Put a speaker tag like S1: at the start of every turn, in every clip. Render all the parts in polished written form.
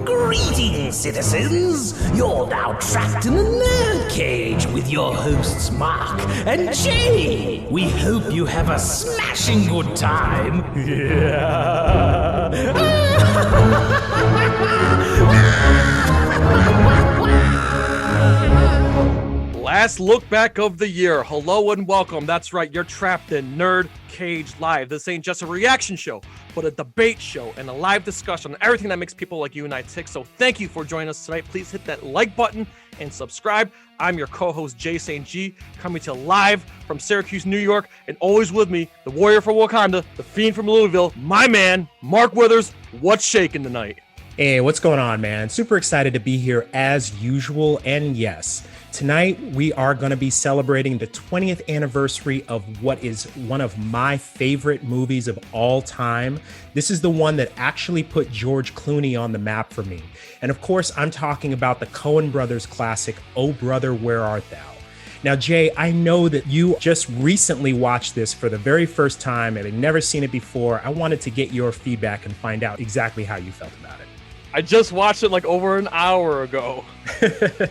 S1: Greetings, citizens! You're now trapped in the nerd cage with your hosts Marq and Jay. We hope you have a smashing good time.
S2: Last look back of the year. Hello and welcome. That's right, you're trapped in NerdCage Live. This ain't just a reaction show, but a debate show and a live discussion on everything that makes people like you and I tick. So thank you for joining us tonight. Please hit that like button and subscribe. I'm your co-host, Jay St. G, coming to you live from Syracuse, New York, and always with me, the warrior from Wakanda, the fiend from Louisville, my man, Marq Withers. What's shaking tonight?
S3: Hey, what's going on, man? Super excited to be here as usual. And yes, tonight we are going to be celebrating the 20th anniversary of what is one of my favorite movies of all time. This is the one that actually put George Clooney on the map for me. And of course, I'm talking about the Coen Brothers classic, Oh Brother, Where Art Thou? Now, Jay, I know that you just recently watched this for the very first time and had never seen it before. I wanted to get your feedback and find out exactly how you felt about it.
S2: I just watched it like over an hour ago.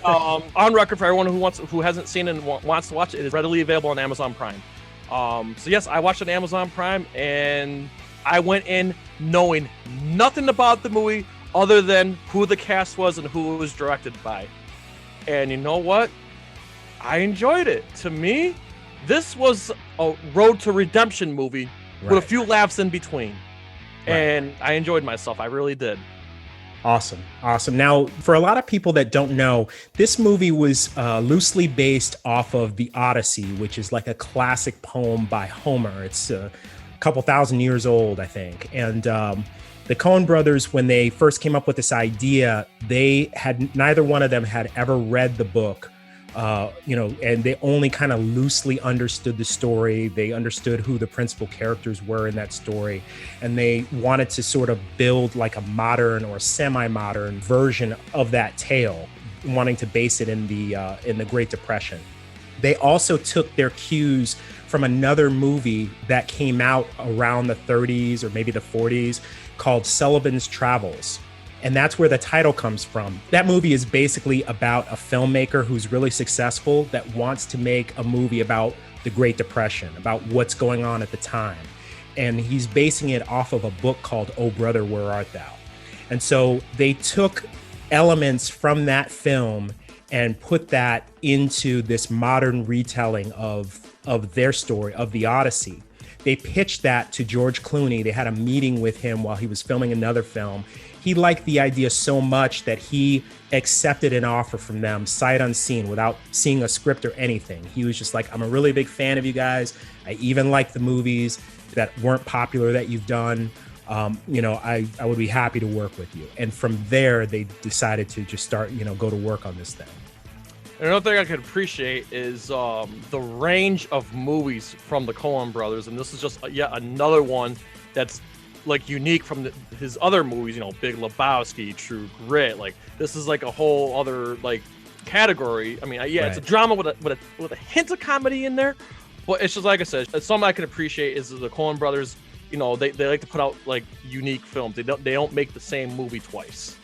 S2: On record, for everyone who hasn't seen it and wants to watch it, it is readily available on Amazon Prime. So yes, I watched it on Amazon Prime, and I went in knowing nothing about the movie other than who the cast was and who it was directed by. And you know what? I enjoyed it. To me, this was a road to redemption movie with a few laughs in between. And I enjoyed myself. I really did.
S3: Awesome. Now, for a lot of people that don't know, this movie was loosely based off of the Odyssey, which is like a classic poem by Homer. It's a couple thousand years old, I think. And the Coen Brothers, when they first came up with this idea, neither one of them had ever read the book. And they only kind of loosely understood the story. They understood who the principal characters were in that story. And they wanted to sort of build like a modern or semi-modern version of that tale, wanting to base it in the Great Depression. They also took their cues from another movie that came out around the 30s or maybe the 40s called Sullivan's Travels. And that's where the title comes from. That movie is basically about a filmmaker who's really successful that wants to make a movie about the Great Depression, about what's going on at the time. And he's basing it off of a book called Oh Brother, Where Art Thou? And so they took elements from that film and put that into this modern retelling of their story, of the Odyssey. They pitched that to George Clooney. They had a meeting with him while he was filming another film. He liked the idea so much that he accepted an offer from them sight unseen without seeing a script or anything. He was just like, I'm a really big fan of you guys. I even like the movies that weren't popular that you've done. I would be happy to work with you. And from there, they decided to just start, go to work on this thing.
S2: Another thing I could appreciate is the range of movies from the Coen Brothers. And this is just yet another one that's like unique from his other movies, Big Lebowski, True Grit. Like this is like a whole other like category. I mean, it's a drama with a hint of comedy in there, but it's just like I said, it's something I can appreciate is the Coen Brothers. They like to put out like unique films. They don't make the same movie twice.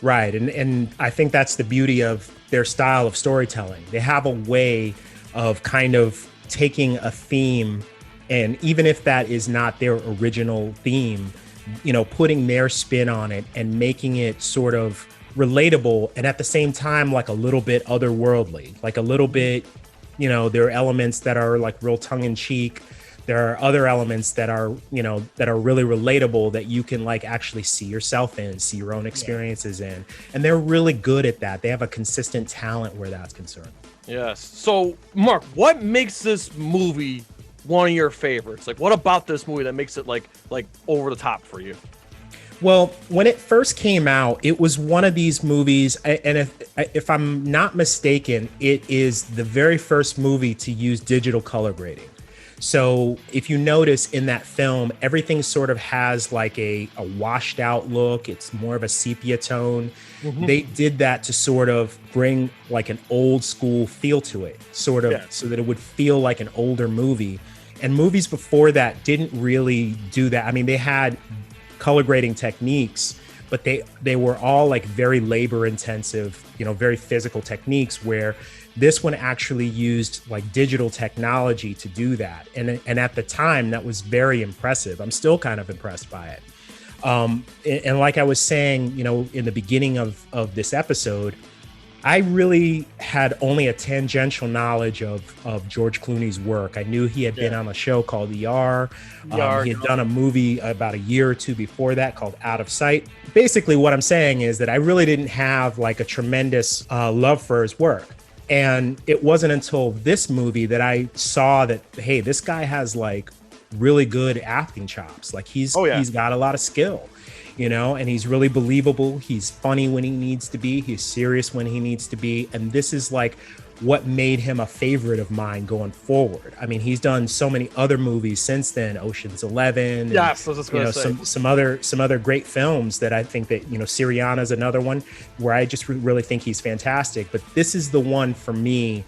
S3: Right, and I think that's the beauty of their style of storytelling. They have a way of kind of taking a theme, and even if that is not their original theme, putting their spin on it and making it sort of relatable and at the same time like a little bit otherworldly, like a little bit, there are elements that are like real tongue-in-cheek. There are other elements that are, that are really relatable that you can like actually see yourself in, see your own experiences in. And they're really good at that. They have a consistent talent where that's concerned.
S2: Yes. So, Marq, what makes this movie one of your favorites? Like, what about this movie that makes it like over the top for you?
S3: Well, when it first came out, it was one of these movies, and if I'm not mistaken, it is the very first movie to use digital color grading. So if you notice in that film, everything sort of has like a washed out look. It's more of a sepia tone. Mm-hmm. They did that to sort of bring like an old school feel to it, sort of, so that it would feel like an older movie. And movies before that didn't really do that. I mean, they had color grading techniques, but they were all like very labor intensive, very physical techniques, where this one actually used like digital technology to do that. And at the time, that was very impressive. I'm still kind of impressed by it. And like I was saying, in the beginning of this episode, I really had only a tangential knowledge of George Clooney's work. I knew he had been on a show called ER. He had done a movie about a year or two before that called Out of Sight. Basically, what I'm saying is that I really didn't have like a tremendous love for his work. And it wasn't until this movie that I saw that, hey, this guy has like really good acting chops. Like he's got a lot of skill. And he's really believable. He's funny when he needs to be. He's serious when he needs to be. And this is like what made him a favorite of mine going forward. I mean, he's done so many other movies since then, Ocean's 11.
S2: Yes, I was just going to say.
S3: Some other great films that I think that, Syriana's another one where I just really think he's fantastic. But this is the one for me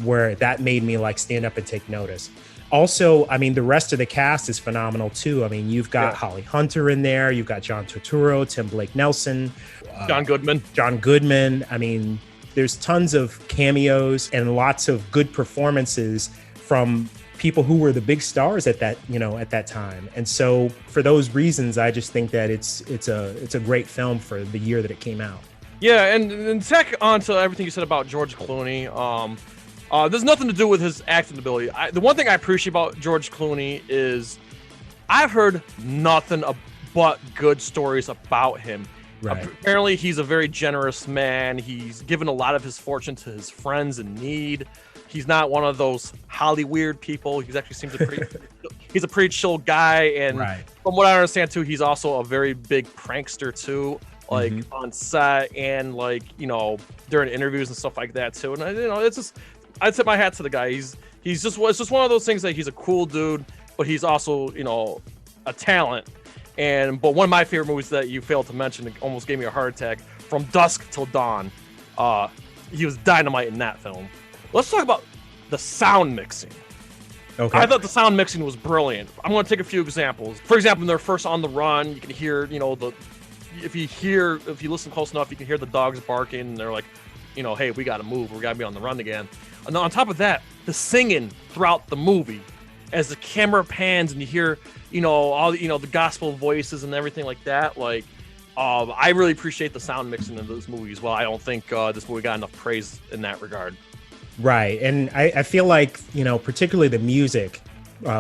S3: where that made me like stand up and take notice. Also, I mean, the rest of the cast is phenomenal too. I mean, you've got Holly Hunter in there. You've got John Turturro, Tim Blake Nelson,
S2: John
S3: Goodman. I mean, there's tons of cameos and lots of good performances from people who were the big stars at that, at that time. And so for those reasons, I just think that it's a great film for the year that it came out.
S2: Yeah, and tack on to everything you said about George Clooney. There's nothing to do with his acting ability. The one thing I appreciate about George Clooney is I've heard nothing but good stories about him.
S3: Right.
S2: Apparently, he's a very generous man. He's given a lot of his fortune to his friends in need. He's not one of those Hollyweird people. He actually seems he's a pretty chill guy. And from what I understand, too, he's also a very big prankster, too. Like on set and like, during interviews and stuff like that, too. And, it's just... I tip my hat to the guy. It's just one of those things that he's a cool dude, but he's also, a talent. But one of my favorite movies that you failed to mention, it almost gave me a heart attack, From Dusk Till Dawn. He was dynamite in that film. Let's talk about the sound mixing.
S3: Okay.
S2: I thought the sound mixing was brilliant. I'm going to take a few examples. For example, when they're first on the run, you can hear, if you listen close enough, you can hear the dogs barking, and they're like, hey, we got to move. We got to be on the run again. And on top of that, the singing throughout the movie, as the camera pans and you hear, all the gospel voices and everything like that. Like, I really appreciate the sound mixing in this movie as well. I don't think this movie got enough praise in that regard.
S3: Right. And I feel like, particularly the music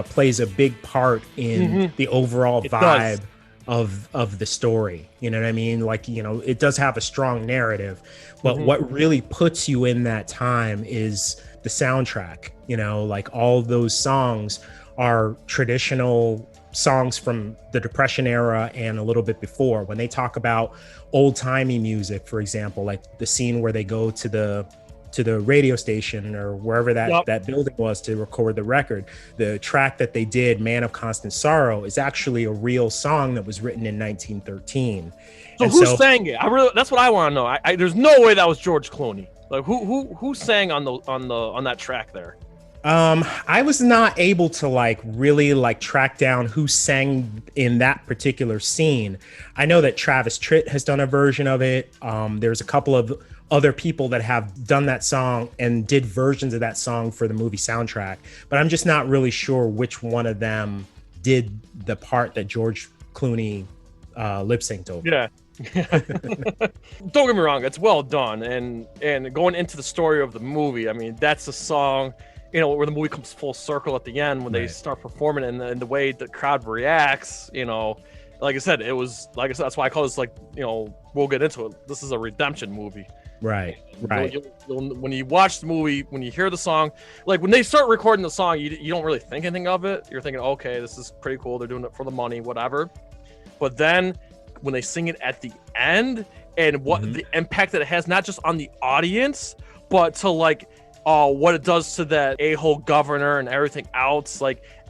S3: plays a big part in the overall vibe of the story. You know what I mean? Like, it does have a strong narrative, but what really puts you in that time is the soundtrack. Like all those songs are traditional songs from the Depression era and a little bit before. When they talk about old-timey music, for example, like the scene where they go to the radio station or wherever that building was to record the record, the track that they did, Man of Constant Sorrow, is actually a real song that was written in 1913.
S2: So who sang it? That's what I want to know. There's no way that was George Clooney. Like who sang on that track there?
S3: I was not able to really track down who sang in that particular scene. I know that Travis Tritt has done a version of it. There's a couple of other people that have done that song and did versions of that song for the movie soundtrack, but I'm just not really sure which one of them did the part that George Clooney lip synced over.
S2: Yeah. Don't get me wrong, it's well done, and going into the story of the movie, I mean, that's a song, where the movie comes full circle at the end when they start performing and the way the crowd reacts. Like I said, that's why I call this we'll get into it. This is a redemption movie.
S3: Right.
S2: When you watch the movie, when you hear the song, like when they start recording the song, you don't really think anything of it. You're thinking, okay, this is pretty cool. They're doing it for the money, whatever. But then when they sing it at the end and what the impact that it has, not just on the audience, but to what it does to that a-hole governor and everything else,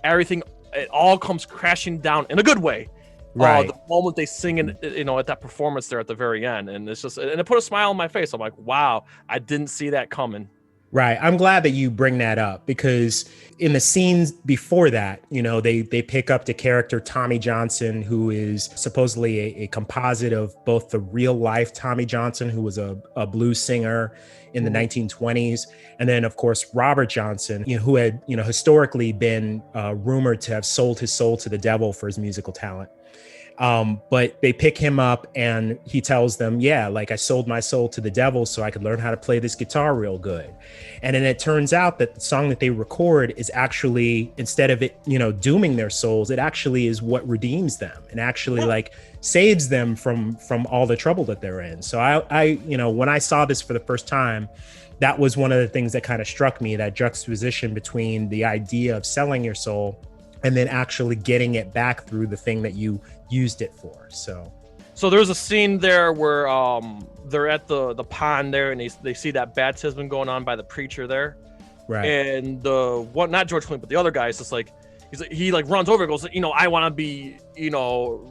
S2: everything, it all comes crashing down in a good way.
S3: Right.
S2: The moment they sing it, at that performance there at the very end, and it's just, and it put a smile on my face. I'm like, wow, I didn't see that coming.
S3: Right. I'm glad that you bring that up because in the scenes before that, they pick up the character Tommy Johnson, who is supposedly a composite of both the real life Tommy Johnson, who was a blues singer in the 1920s, and then of course Robert Johnson, who had historically been rumored to have sold his soul to the devil for his musical talent. But they pick him up and he tells them, yeah, like I sold my soul to the devil so I could learn how to play this guitar real good. And then it turns out that the song that they record is actually, instead of it, dooming their souls, it actually is what redeems them and actually like saves them from all the trouble that they're in. So I when I saw this for the first time, that was one of the things that kind of struck me, that juxtaposition between the idea of selling your soul and then actually getting it back through the thing that you used it for. So
S2: there's a scene there where they're at the pond there and they see that baptism going on by the preacher there.
S3: Right.
S2: And not George Clooney, but the other guy is just like, he runs over and goes, I want to be,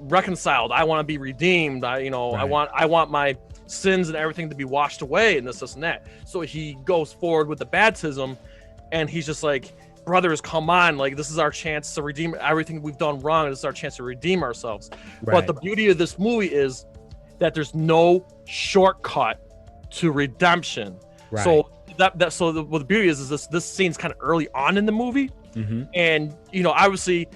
S2: reconciled. I want to be redeemed. Right. I want my sins and everything to be washed away and this and that. So he goes forward with the baptism and he's just like, brothers, come on, like this is our chance to redeem everything we've done wrong. This is our chance to redeem ourselves. Right. But the beauty of this movie is that there's no shortcut to redemption. Right. So the beauty is this scene's kind of early on in the movie. Mm-hmm. And obviously,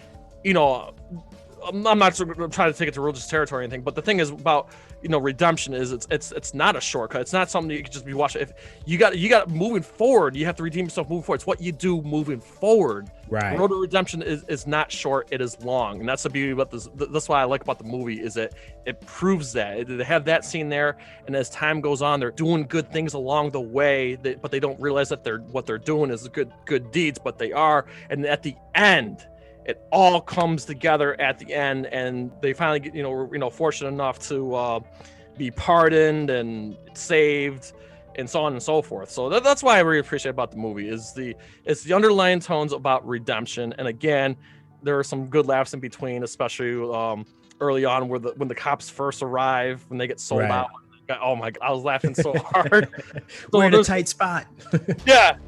S2: I'm not trying to take it to religious territory or anything, but the thing is about redemption is it's not a shortcut. It's not something that you can just be watching. If you got moving forward, you have to redeem yourself moving forward. It's what you do moving forward. Right. The road to redemption is not short, it is long, and that's the beauty about this. That's what I like about the movie is that it proves that they have that scene there, and as time goes on, they're doing good things along the way, but they don't realize that what they're doing is good deeds, but they are, and at the end. It all comes together at the end, and they finally get, fortunate enough to be pardoned and saved, and so on and so forth. So that's why I really appreciate about the movie is the underlying tones about redemption. And again, there are some good laughs in between, especially early on when the cops first arrive, when they get sold out. Oh my God, I was laughing so hard.
S3: We're in a tight spot.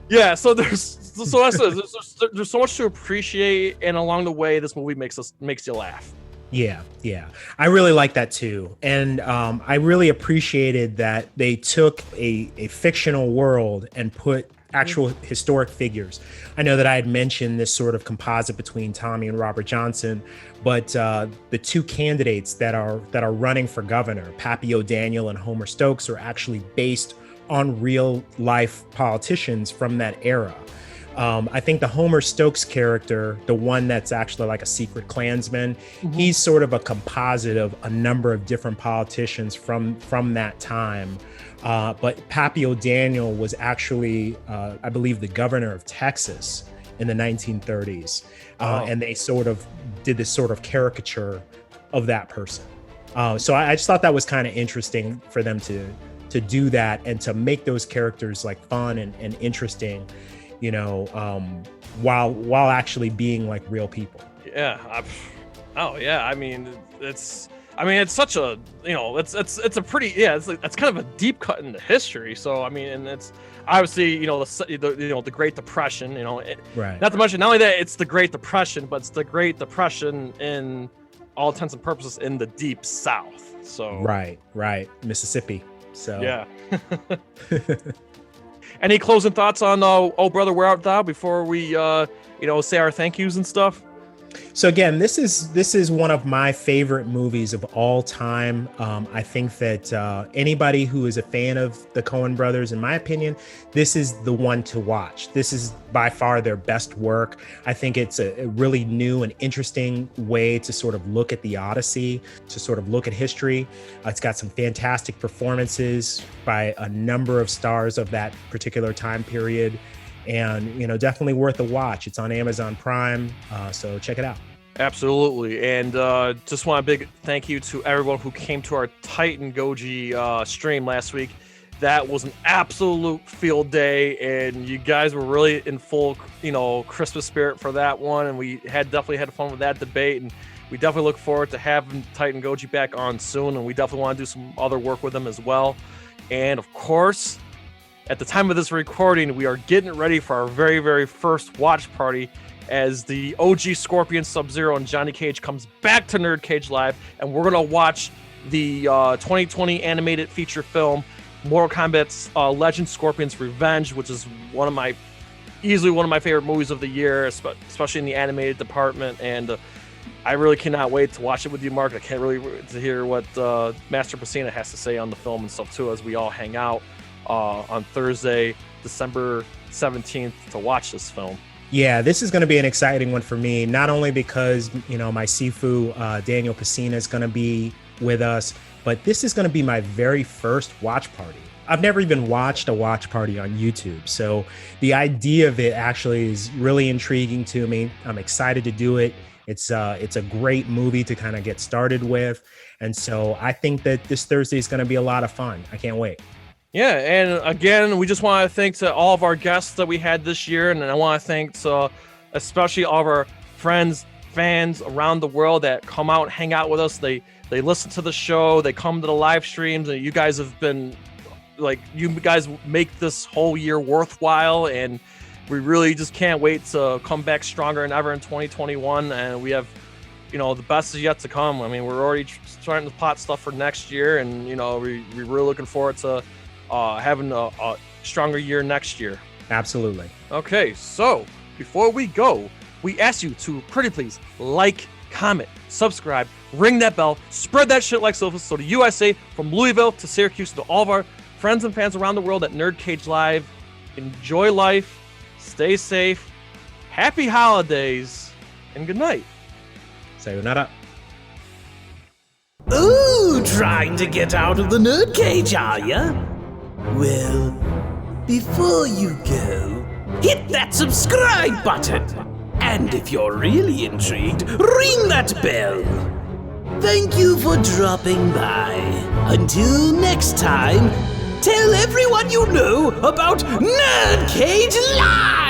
S2: yeah. So there's so much to appreciate, and along the way, this movie makes you laugh.
S3: Yeah. I really like that too. And I really appreciated that they took a fictional world and put actual historic figures. I know that I had mentioned this sort of composite between Tommy and Robert Johnson, but the two candidates that are running for governor, Pappy O'Daniel and Homer Stokes, are actually based on real life politicians from that era. I think the Homer Stokes character, the one that's actually like a secret Klansman, he's sort of a composite of a number of different politicians from that time. But Pappy O'Daniel was actually, I believe, the governor of Texas in the 1930s. And they sort of did this sort of caricature of that person. So I just thought that was kind of interesting for them to do that and to make those characters like fun and interesting, while actually being like real people.
S2: Yeah. I mean, it's such a, it's a pretty, it's kind of a deep cut into history. So, I mean, and it's obviously, the Great Depression,
S3: right.
S2: Not to mention, not only that, it's the Great Depression, but it's the Great Depression in all intents and purposes in the deep South. So,
S3: right. Mississippi. So,
S2: yeah. Any closing thoughts on Oh Brother, Where Art Thou before we, say our thank yous and stuff?
S3: So again, this is one of my favorite movies of all time. I think that anybody who is a fan of the Coen Brothers, in my opinion, this is the one to watch. This is by far their best work. I think it's a really new and interesting way to sort of look at the Odyssey, to sort of look at history. It's got some fantastic performances by a number of stars of that particular time period. And, definitely worth a watch. It's on Amazon Prime, so check it out.
S2: Absolutely. And just want a big thank you to everyone who came to our Titan Goji stream last week. That was an absolute field day, and you guys were really in full, Christmas spirit for that one. And we definitely had fun with that debate. And we definitely look forward to having Titan Goji back on soon. And we definitely want to do some other work with them as well. And of course, at the time of this recording, we are getting ready for our very, very first watch party as the OG Scorpion, Sub-Zero, and Johnny Cage comes back to NerdCage Live, and we're going to watch the 2020 animated feature film, Mortal Kombat's Legend Scorpion's Revenge, which is easily one of my favorite movies of the year, especially in the animated department, and I really cannot wait to watch it with you, Mark. I can't really wait to hear what Master Pacina has to say on the film and stuff too, as we all hang out on Thursday, December 17th to watch this film.
S3: Yeah, this is going to be an exciting one for me, not only because, my Sifu, Daniel Pacina, is going to be with us, but this is going to be my very first watch party. I've never even watched a watch party on YouTube, so the idea of it actually is really intriguing to me. I'm excited to do it. It's a great movie to kind of get started with, and so I think that this Thursday is going to be a lot of fun. I can't wait.
S2: Yeah, and again, we just want to thank to all of our guests that we had this year, and I want to thank especially all of our friends, fans around the world that come out and hang out with us. They listen to the show, they come to the live streams, and you guys have been you guys make this whole year worthwhile, and we really just can't wait to come back stronger than ever in 2021, and we have the best is yet to come. I mean, we're already starting to plot stuff for next year, and we're really looking forward to having a stronger year next year.
S3: Absolutely.
S2: Okay, so before we go, we ask you to pretty please like, comment, subscribe, ring that bell, spread that shit like so the USA, from Louisville to Syracuse, to all of our friends and fans around the world at NerdCage Live. Enjoy life, stay safe, happy holidays, and good night.
S3: Sayonara.
S1: Ooh, trying to get out of the nerd cage, are ya? Well, before you go, hit that subscribe button. And if you're really intrigued, ring that bell. Thank you for dropping by. Until next time, tell everyone you know about NerdCage Live!